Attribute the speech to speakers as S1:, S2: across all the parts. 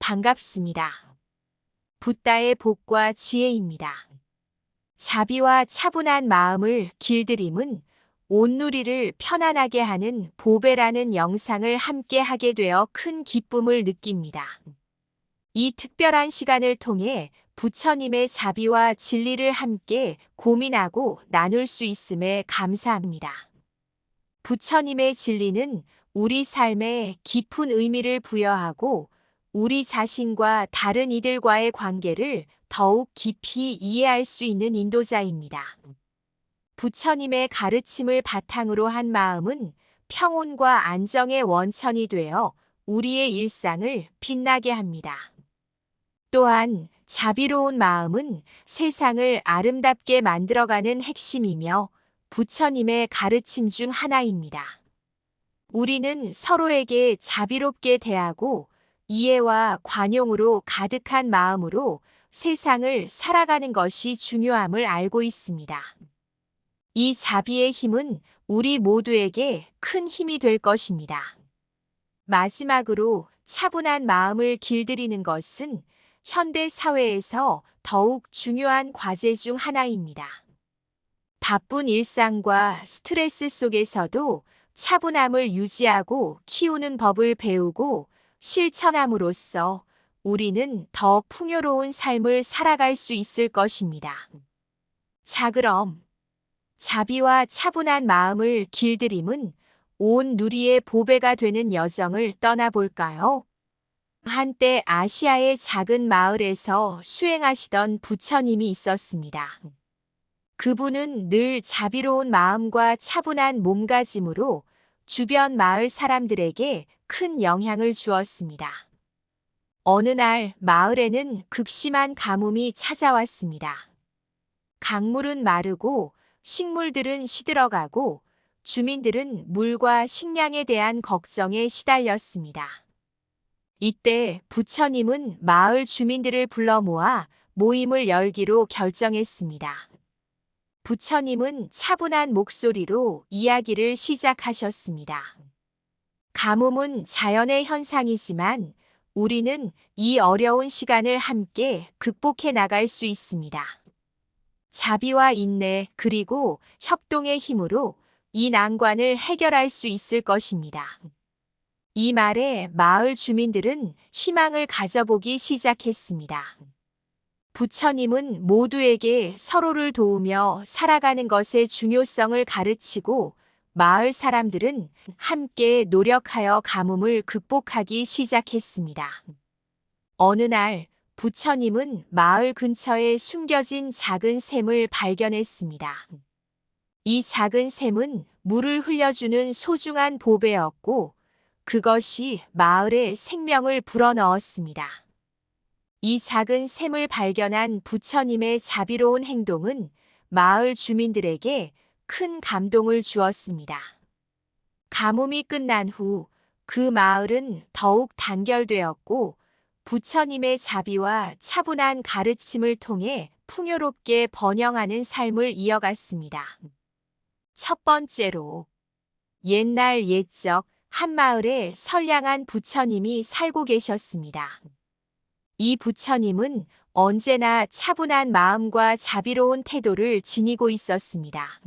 S1: 반갑습니다. 붓다의 복과 지혜입니다. 자비와 차분한 마음을 길들임은 온누리를 편안하게 하는 보배라는 영상을 함께 하게 되어 큰 기쁨을 느낍니다. 이 특별한 시간을 통해 부처님의 자비와 진리를 함께 고민하고 나눌 수 있음에 감사합니다. 부처님의 진리는 우리 삶에 깊은 의미를 부여하고 우리 자신과 다른 이들과의 관계를 더욱 깊이 이해할 수 있는 인도자입니다. 부처님의 가르침을 바탕으로 한 마음은 평온과 안정의 원천이 되어 우리의 일상을 빛나게 합니다. 또한 자비로운 마음은 세상을 아름답게 만들어가는 핵심이며 부처님의 가르침 중 하나입니다. 우리는 서로에게 자비롭게 대하고 이해와 관용으로 가득한 마음으로 세상을 살아가는 것이 중요함을 알고 있습니다. 이 자비의 힘은 우리 모두에게 큰 힘이 될 것입니다. 마지막으로 차분한 마음을 길들이는 것은 현대 사회에서 더욱 중요한 과제 중 하나입니다. 바쁜 일상과 스트레스 속에서도 차분함을 유지하고 키우는 법을 배우고 실천함으로써 우리는 더 풍요로운 삶을 살아갈 수 있을 것입니다. 자, 그럼 자비와 차분한 마음을 길들임은 온 누리의 보배가 되는 여정을 떠나볼까요? 한때 아시아의 작은 마을에서 수행하시던 부처님이 있었습니다. 그분은 늘 자비로운 마음과 차분한 몸가짐으로 주변 마을 사람들에게 큰 영향을 주었습니다. 어느 날 마을에는 극심한 가뭄이 찾아왔습니다. 강물은 마르고 식물들은 시들어가고 주민들은 물과 식량에 대한 걱정에 시달렸습니다. 이때 부처님은 마을 주민들을 불러 모아 모임을 열기로 결정했습니다. 부처님은 차분한 목소리로 이야기를 시작하셨습니다. 가뭄은 자연의 현상이지만 우리는 이 어려운 시간을 함께 극복해 나갈 수 있습니다. 자비와 인내 그리고 협동의 힘으로 이 난관을 해결할 수 있을 것입니다. 이 말에 마을 주민들은 희망을 가져보기 시작했습니다. 부처님은 모두에게 서로를 도우며 살아가는 것의 중요성을 가르치고 마을 사람들은 함께 노력하여 가뭄을 극복하기 시작했습니다. 어느 날 부처님은 마을 근처에 숨겨진 작은 샘을 발견했습니다. 이 작은 샘은 물을 흘려주는 소중한 보배였고 그것이 마을의 생명을 불어넣었습니다. 이 작은 샘을 발견한 부처님의 자비로운 행동은 마을 주민들에게 큰 감동을 주었습니다. 가뭄이 끝난 후 그 마을은 더욱 단결되었고 부처님의 자비와 차분한 가르침을 통해 풍요롭게 번영하는 삶을 이어갔습니다. 첫 번째로, 옛날 옛적 한 마을에 선량한 부처님이 살고 계셨습니다. 이 부처님은 언제나 차분한 마음과 자비로운 태도를 지니고 있었습니다.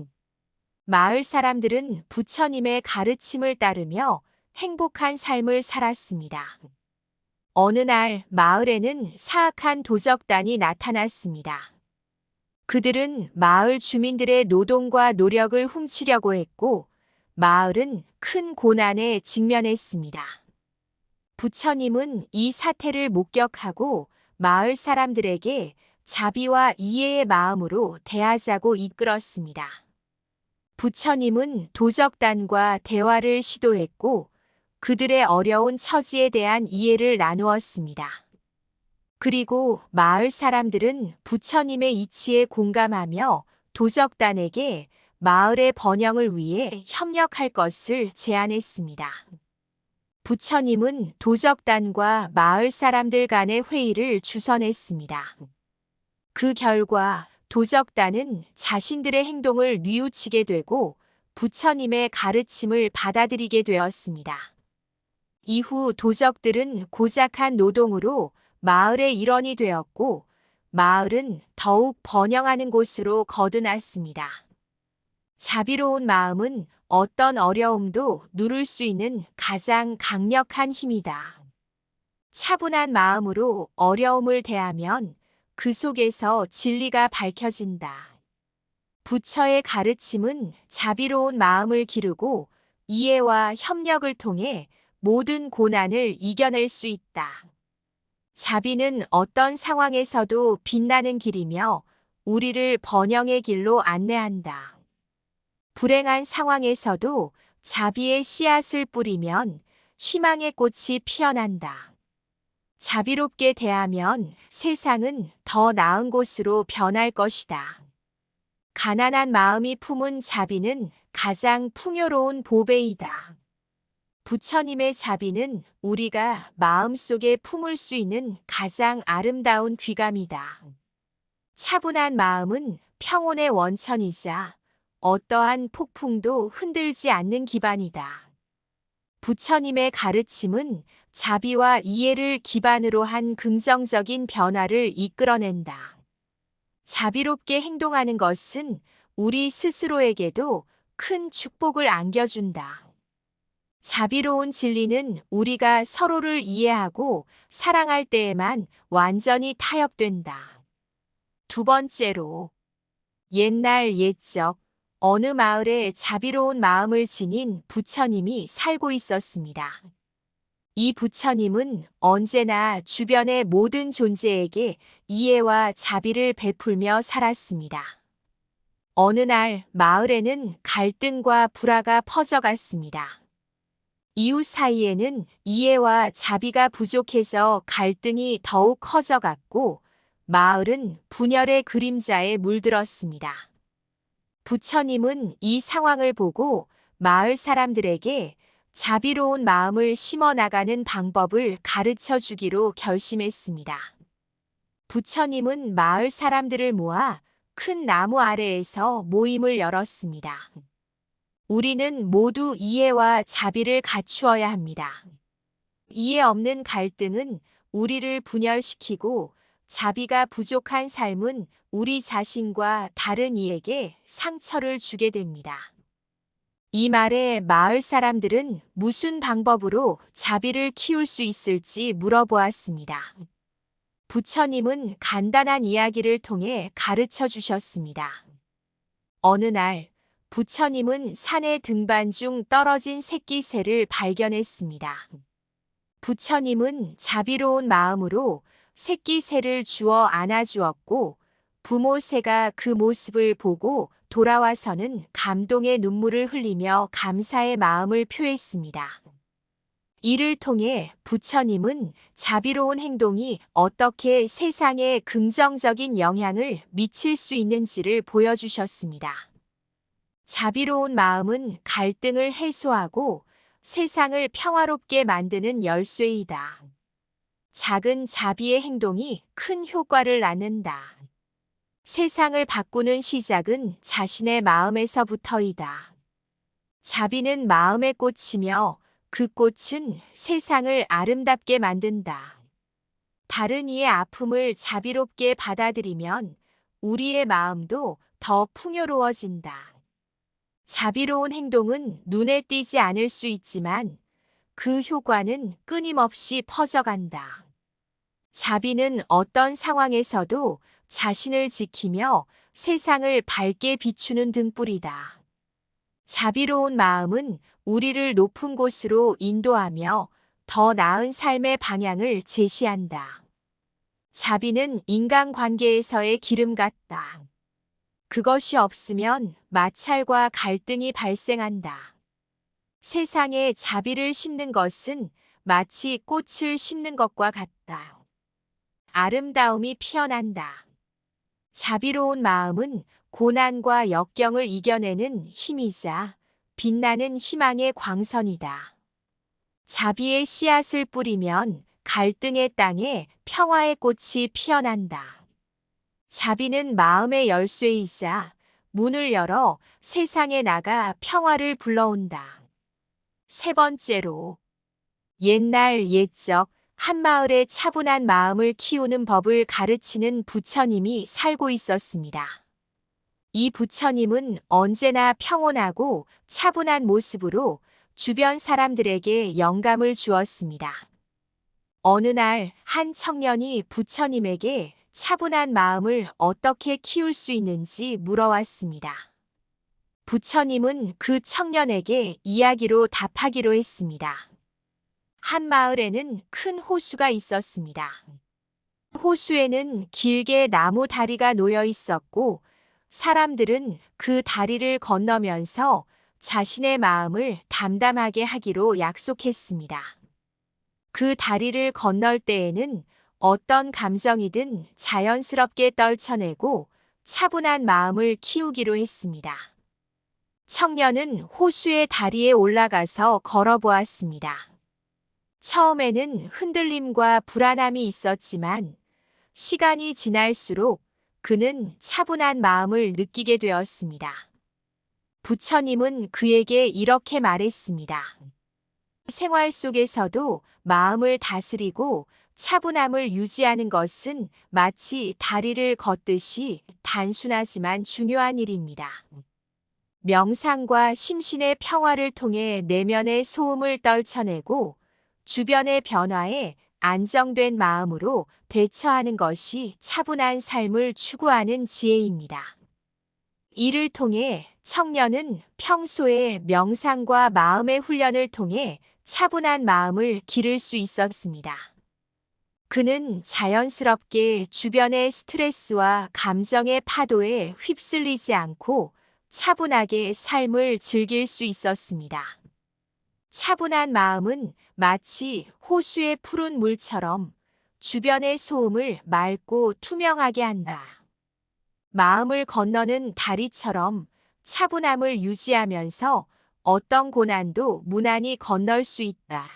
S1: 마을 사람들은 부처님의 가르침을 따르며 행복한 삶을 살았습니다. 어느 날 마을에는 사악한 도적단이 나타났습니다. 그들은 마을 주민들의 노동과 노력을 훔치려고 했고 마을은 큰 고난에 직면했습니다. 부처님은 이 사태를 목격하고 마을 사람들에게 자비와 이해의 마음으로 대하자고 이끌었습니다. 부처님은 도적단과 대화를 시도했고 그들의 어려운 처지에 대한 이해를 나누었습니다. 그리고 마을 사람들은 부처님의 이치에 공감하며 도적단에게 마을의 번영을 위해 협력할 것을 제안했습니다. 부처님은 도적단과 마을 사람들 간의 회의를 주선했습니다. 그 결과 도적단은 자신들의 행동을 뉘우치게 되고 부처님의 가르침을 받아들이게 되었습니다. 이후 도적들은 고작한 노동으로 마을의 일원이 되었고 마을은 더욱 번영하는 곳으로 거듭났습니다. 자비로운 마음은 어떤 어려움도 누를 수 있는 가장 강력한 힘이다. 차분한 마음으로 어려움을 대하면 그 속에서 진리가 밝혀진다. 부처의 가르침은 자비로운 마음을 기르고 이해와 협력을 통해 모든 고난을 이겨낼 수 있다. 자비는 어떤 상황에서도 빛나는 길이며 우리를 번영의 길로 안내한다. 불행한 상황에서도 자비의 씨앗을 뿌리면 희망의 꽃이 피어난다. 자비롭게 대하면 세상은 더 나은 곳으로 변할 것이다. 가난한 마음이 품은 자비는 가장 풍요로운 보배이다. 부처님의 자비는 우리가 마음속에 품을 수 있는 가장 아름다운 귀감이다. 차분한 마음은 평온의 원천이자 어떠한 폭풍도 흔들지 않는 기반이다. 부처님의 가르침은 자비와 이해를 기반으로 한 긍정적인 변화를 이끌어낸다. 자비롭게 행동하는 것은 우리 스스로에게도 큰 축복을 안겨준다. 자비로운 진리는 우리가 서로를 이해하고 사랑할 때에만 완전히 타협된다. 두 번째로, 옛날 옛적 어느 마을에 자비로운 마음을 지닌 부처님이 살고 있었습니다. 이 부처님은 언제나 주변의 모든 존재에게 이해와 자비를 베풀며 살았습니다. 어느 날 마을에는 갈등과 불화가 퍼져갔습니다. 이웃 사이에는 이해와 자비가 부족해서 갈등이 더욱 커져갔고 마을은 분열의 그림자에 물들었습니다. 부처님은 이 상황을 보고 마을 사람들에게 자비로운 마음을 심어 나가는 방법을 가르쳐 주기로 결심했습니다. 부처님은 마을 사람들을 모아 큰 나무 아래에서 모임을 열었습니다. 우리는 모두 이해와 자비를 갖추어야 합니다. 이해 없는 갈등은 우리를 분열시키고 자비가 부족한 삶은 우리 자신과 다른 이에게 상처를 주게 됩니다. 이 말에 마을 사람들은 무슨 방법으로 자비를 키울 수 있을지 물어보았습니다. 부처님은 간단한 이야기를 통해 가르쳐 주셨습니다. 어느 날 부처님은 산의 등반 중 떨어진 새끼 새를 발견했습니다. 부처님은 자비로운 마음으로 새끼 새를 주워 안아주었고 부모 새가 그 모습을 보고 돌아와서는 감동의 눈물을 흘리며 감사의 마음을 표했습니다. 이를 통해 부처님은 자비로운 행동이 어떻게 세상에 긍정적인 영향을 미칠 수 있는지를 보여주셨습니다. 자비로운 마음은 갈등을 해소하고 세상을 평화롭게 만드는 열쇠이다. 작은 자비의 행동이 큰 효과를 낳는다. 세상을 바꾸는 시작은 자신의 마음에서부터이다. 자비는 마음의 꽃이며 그 꽃은 세상을 아름답게 만든다. 다른 이의 아픔을 자비롭게 받아들이면 우리의 마음도 더 풍요로워진다. 자비로운 행동은 눈에 띄지 않을 수 있지만 그 효과는 끊임없이 퍼져간다. 자비는 어떤 상황에서도 자신을 지키며 세상을 밝게 비추는 등불이다. 자비로운 마음은 우리를 높은 곳으로 인도하며 더 나은 삶의 방향을 제시한다. 자비는 인간관계에서의 기름 같다. 그것이 없으면 마찰과 갈등이 발생한다. 세상에 자비를 심는 것은 마치 꽃을 심는 것과 같다. 아름다움이 피어난다. 자비로운 마음은 고난과 역경을 이겨내는 힘이자 빛나는 희망의 광선이다. 자비의 씨앗을 뿌리면 갈등의 땅에 평화의 꽃이 피어난다. 자비는 마음의 열쇠이자 문을 열어 세상에 나가 평화를 불러온다. 세 번째로, 옛날 옛적 한 마을에 차분한 마음을 키우는 법을 가르치는 부처님이 살고 있었습니다. 이 부처님은 언제나 평온하고 차분한 모습으로 주변 사람들에게 영감을 주었습니다. 어느 날 한 청년이 부처님에게 차분한 마음을 어떻게 키울 수 있는지 물어왔습니다. 부처님은 그 청년에게 이야기로 답하기로 했습니다. 한 마을에는 큰 호수가 있었습니다. 호수에는 길게 나무 다리가 놓여 있었고, 사람들은 그 다리를 건너면서 자신의 마음을 담담하게 하기로 약속했습니다. 그 다리를 건널 때에는 어떤 감정이든 자연스럽게 떨쳐내고 차분한 마음을 키우기로 했습니다. 청년은 호수의 다리에 올라가서 걸어보았습니다. 처음에는 흔들림과 불안함이 있었지만 시간이 지날수록 그는 차분한 마음을 느끼게 되었습니다. 부처님은 그에게 이렇게 말했습니다. 생활 속에서도 마음을 다스리고 차분함을 유지하는 것은 마치 다리를 걷듯이 단순하지만 중요한 일입니다. 명상과 심신의 평화를 통해 내면의 소음을 떨쳐내고 주변의 변화에 안정된 마음으로 대처하는 것이 차분한 삶을 추구하는 지혜입니다. 이를 통해 청년은 평소에 명상과 마음의 훈련을 통해 차분한 마음을 기를 수 있었습니다. 그는 자연스럽게 주변의 스트레스와 감정의 파도에 휩쓸리지 않고 차분하게 삶을 즐길 수 있었습니다. 차분한 마음은 마치 호수의 푸른 물처럼 주변의 소음을 맑고 투명하게 한다. 마음을 건너는 다리처럼 차분함을 유지하면서 어떤 고난도 무난히 건널 수 있다.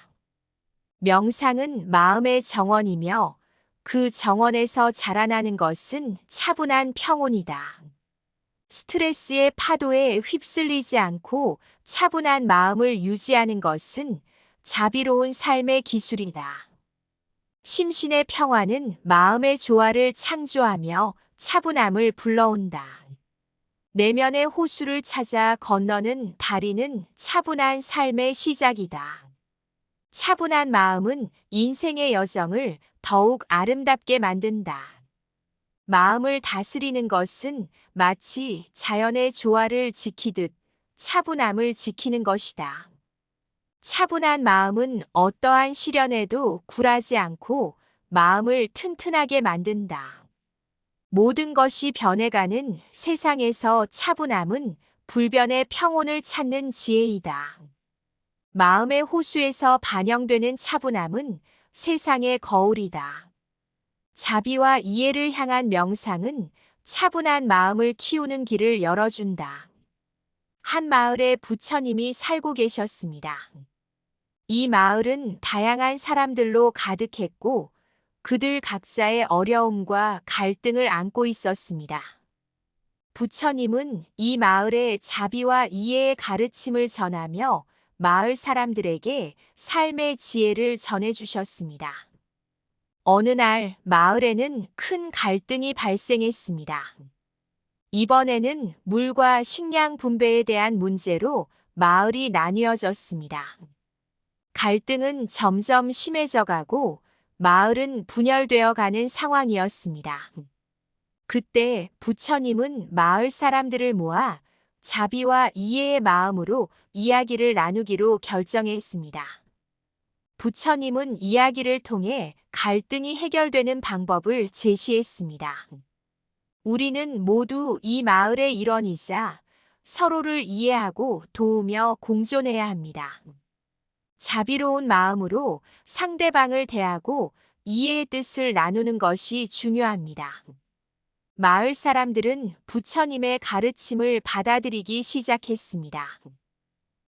S1: 명상은 마음의 정원이며 그 정원에서 자라나는 것은 차분한 평온이다. 스트레스의 파도에 휩쓸리지 않고 차분한 마음을 유지하는 것은 자비로운 삶의 기술이다. 심신의 평화는 마음의 조화를 창조하며 차분함을 불러온다. 내면의 호수를 찾아 건너는 다리는 차분한 삶의 시작이다. 차분한 마음은 인생의 여정을 더욱 아름답게 만든다. 마음을 다스리는 것은 마치 자연의 조화를 지키듯 차분함을 지키는 것이다. 차분한 마음은 어떠한 시련에도 굴하지 않고 마음을 튼튼하게 만든다. 모든 것이 변해가는 세상에서 차분함은 불변의 평온을 찾는 지혜이다. 마음의 호수에서 반영되는 차분함은 세상의 거울이다. 자비와 이해를 향한 명상은 차분한 마음을 키우는 길을 열어준다. 한 마을에 부처님이 살고 계셨습니다. 이 마을은 다양한 사람들로 가득했고 그들 각자의 어려움과 갈등을 안고 있었습니다. 부처님은 이 마을에 자비와 이해의 가르침을 전하며 마을 사람들에게 삶의 지혜를 전해주셨습니다. 어느 날 마을에는 큰 갈등이 발생했습니다. 이번에는 물과 식량 분배에 대한 문제로 마을이 나뉘어졌습니다. 갈등은 점점 심해져가고 마을은 분열되어 가는 상황이었습니다. 그때 부처님은 마을 사람들을 모아 자비와 이해의 마음으로 이야기를 나누기로 결정했습니다. 부처님은 이야기를 통해 갈등이 해결되는 방법을 제시했습니다. 우리는 모두 이 마을의 일원이자 서로를 이해하고 도우며 공존해야 합니다. 자비로운 마음으로 상대방을 대하고 이해의 뜻을 나누는 것이 중요합니다. 마을 사람들은 부처님의 가르침을 받아들이기 시작했습니다.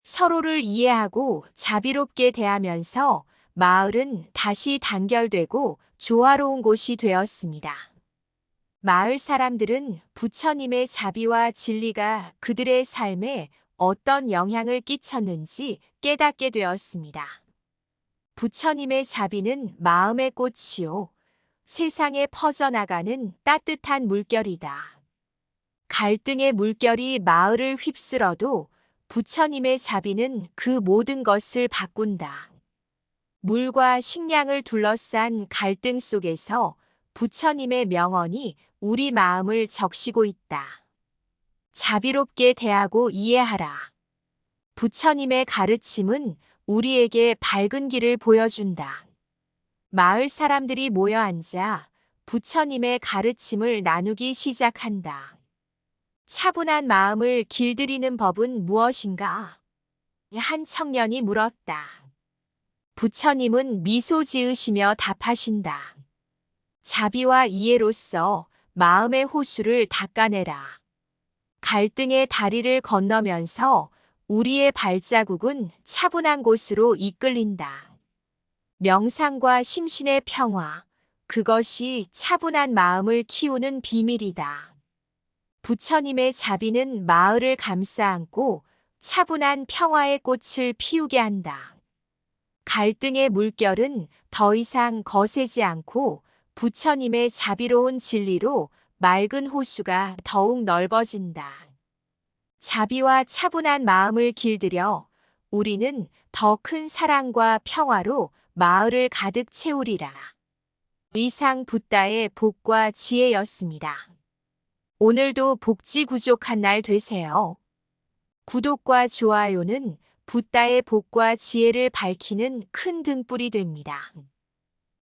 S1: 서로를 이해하고 자비롭게 대하면서 마을은 다시 단결되고 조화로운 곳이 되었습니다. 마을 사람들은 부처님의 자비와 진리가 그들의 삶에 어떤 영향을 끼쳤는지 깨닫게 되었습니다. 부처님의 자비는 마음의 꽃이요. 세상에 퍼져나가는 따뜻한 물결이다. 갈등의 물결이 마을을 휩쓸어도 부처님의 자비는 그 모든 것을 바꾼다. 물과 식량을 둘러싼 갈등 속에서 부처님의 명언이 우리 마음을 적시고 있다. 자비롭게 대하고 이해하라. 부처님의 가르침은 우리에게 밝은 길을 보여준다. 마을 사람들이 모여 앉아 부처님의 가르침을 나누기 시작한다. 차분한 마음을 길들이는 법은 무엇인가? 한 청년이 물었다. 부처님은 미소 지으시며 답하신다. 자비와 이해로써 마음의 호수를 닦아내라. 갈등의 다리를 건너면서 우리의 발자국은 차분한 곳으로 이끌린다. 명상과 심신의 평화, 그것이 차분한 마음을 키우는 비밀이다. 부처님의 자비는 마을을 감싸안고 차분한 평화의 꽃을 피우게 한다. 갈등의 물결은 더 이상 거세지 않고 부처님의 자비로운 진리로 맑은 호수가 더욱 넓어진다. 자비와 차분한 마음을 길들여 우리는 더 큰 사랑과 평화로 마을을 가득 채우리라. 이상 붓다의 복과 지혜였습니다. 오늘도 복지 구족한 날 되세요. 구독과 좋아요는 붓다의 복과 지혜를 밝히는 큰 등불이 됩니다.